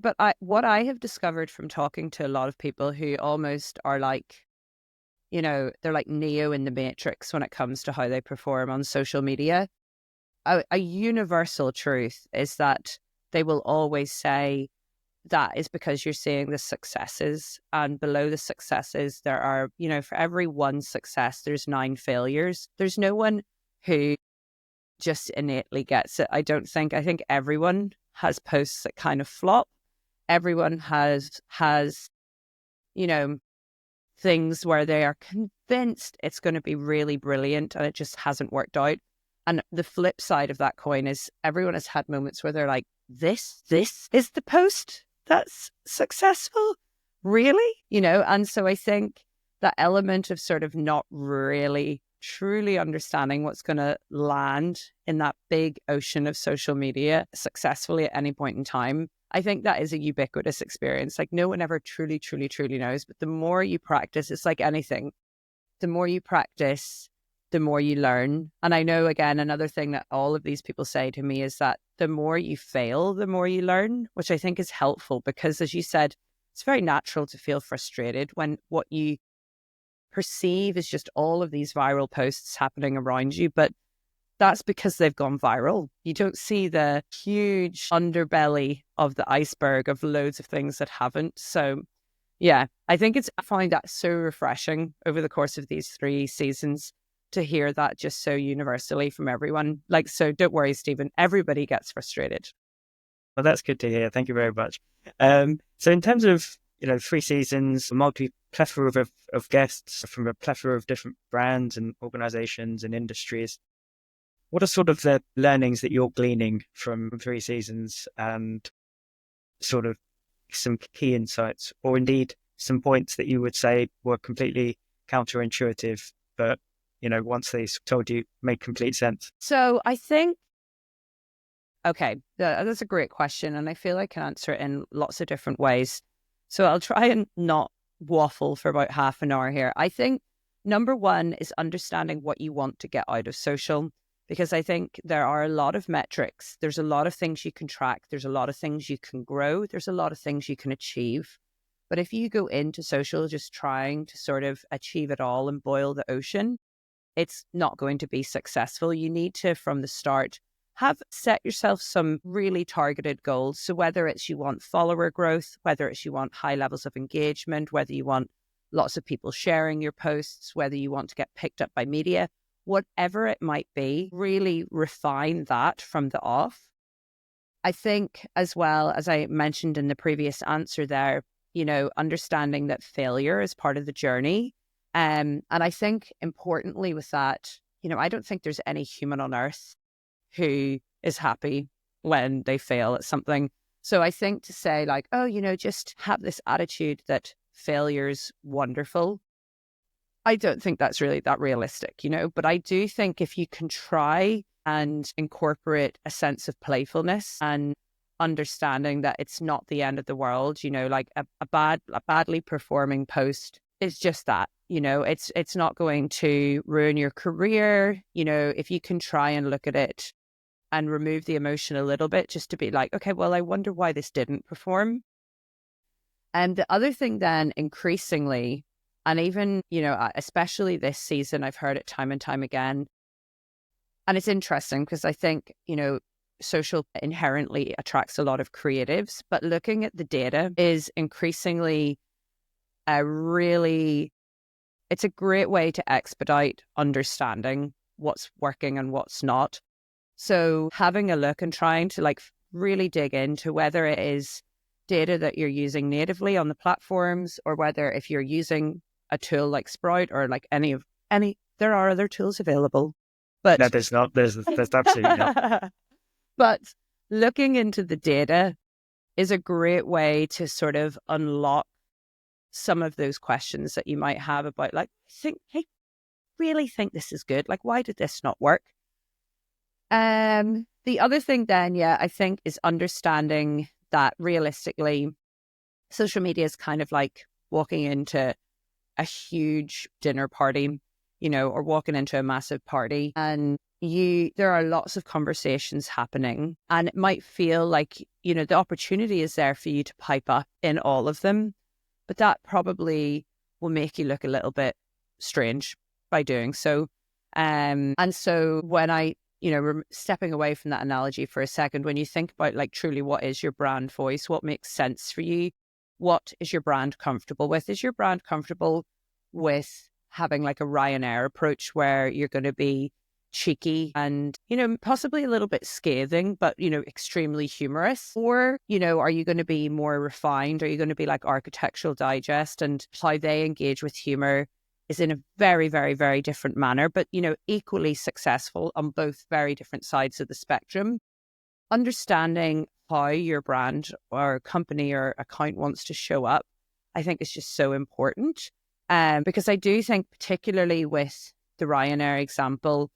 But what I have discovered from talking to a lot of people who almost are like, they're like Neo in the Matrix when it comes to how they perform on social media. A universal truth is that they will always say that is because you're seeing the successes, and below the successes, there are, for every one success, there's 9 failures. There's no one who just innately gets it. I don't think. I think everyone has posts that kind of flop. Everyone has, you know, things where they are convinced it's going to be really brilliant and it just hasn't worked out. And the flip side of that coin is everyone has had moments where they're like, this is the post that's successful? Really? And so I think that element of sort of not really truly understanding what's going to land in that big ocean of social media successfully at any point in time, I think that is a ubiquitous experience. Like no one ever truly, truly, truly knows. But the more you practice, it's like anything. The more you practice, the more you learn. And I know, again, another thing that all of these people say to me is that the more you fail, the more you learn, which I think is helpful because, as you said, it's very natural to feel frustrated when what you perceive is just all of these viral posts happening around you. But that's because they've gone viral. You don't see the huge underbelly of the iceberg of loads of things that haven't. So, yeah, I find that so refreshing over the course of these 3 seasons to hear that just so universally from everyone. Like, so don't worry, Stephen, everybody gets frustrated. Well, that's good to hear. Thank you very much. So in terms of, 3 seasons, a plethora of guests from a plethora of different brands and organizations and industries, what are sort of the learnings that you're gleaning from 3 seasons and sort of some key insights, or indeed some points that you would say were completely counterintuitive, but, once they told you, made complete sense? So I think, okay, that's a great question. And I feel I can answer it in lots of different ways. So I'll try and not waffle for about half an hour here. I think number one is understanding what you want to get out of social, because I think there are a lot of metrics. There's a lot of things you can track. There's a lot of things you can grow. There's a lot of things you can achieve. But if you go into social just trying to sort of achieve it all and boil the ocean, it's not going to be successful. You need to, from the start, have set yourself some really targeted goals. So whether it's you want follower growth, whether it's you want high levels of engagement, whether you want lots of people sharing your posts, whether you want to get picked up by media, whatever it might be, really refine that from the off. I think, as well, as I mentioned in the previous answer there, understanding that failure is part of the journey. And I think importantly with that, I don't think there's any human on earth who is happy when they fail at something. So I think to say like, oh, just have this attitude that failure's wonderful, I don't think that's really that realistic, but I do think if you can try and incorporate a sense of playfulness and understanding that it's not the end of the world, like a badly performing post is just that, it's not going to ruin your career. If you can try and look at it and remove the emotion a little bit, just to be like, okay, well, I wonder why this didn't perform. And the other thing then, increasingly, and even, especially this season, I've heard it time and time again. And it's interesting because I think, social inherently attracts a lot of creatives, but looking at the data is increasingly it's a great way to expedite understanding what's working and what's not. So having a look and trying to like really dig into whether it is data that you're using natively on the platforms, or whether if you're using a tool like Sprout or like any, there are other tools available. But No, there's not. There's absolutely not. But looking into the data is a great way to sort of unlock some of those questions that you might have about like, I really think this is good. Like, why did this not work? The other thing then, I think is understanding that realistically, social media is kind of like walking into a huge dinner party. or walking into a massive party, and there are lots of conversations happening, and it might feel like, the opportunity is there for you to pipe up in all of them, but that probably will make you look a little bit strange by doing so. And so when I, stepping away from that analogy for a second, when you think about like truly what is your brand voice, what makes sense for you, what is your brand comfortable with? Is your brand comfortable with having like a Ryanair approach where you're going to be cheeky and, possibly a little bit scathing, but, extremely humorous? Or, are you going to be more refined? Are you going to be like Architectural Digest, and how they engage with humor is in a very, very, very different manner, but, equally successful on both very different sides of the spectrum? Understanding how your brand or company or account wants to show up, I think is just so important. Because I do think, particularly with the Ryanair example,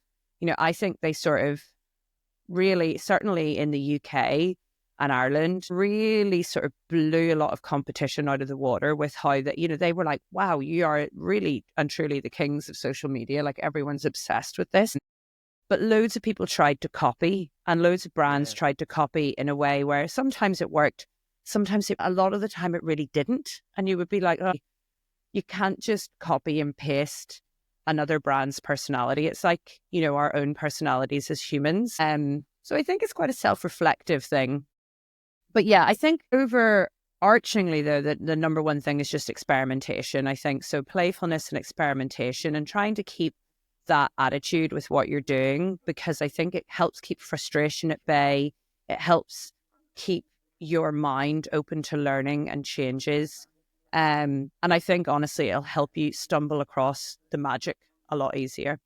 I think they sort of really, certainly in the UK and Ireland, really sort of blew a lot of competition out of the water with how that, they were like, wow, you are really and truly the kings of social media. Like, everyone's obsessed with this. But loads of people tried to copy, and loads of brands tried to copy in a way where sometimes it worked, sometimes a lot of the time it really didn't. And you would be like, oh, you can't just copy and paste another brand's personality. It's like, our own personalities as humans. So I think it's quite a self-reflective thing. But yeah, I think overarchingly, though, the number one thing is just experimentation, I think. So playfulness and experimentation, and trying to keep that attitude with what you're doing, because I think it helps keep frustration at bay. It helps keep your mind open to learning and changes. And I think, honestly, it'll help you stumble across the magic a lot easier.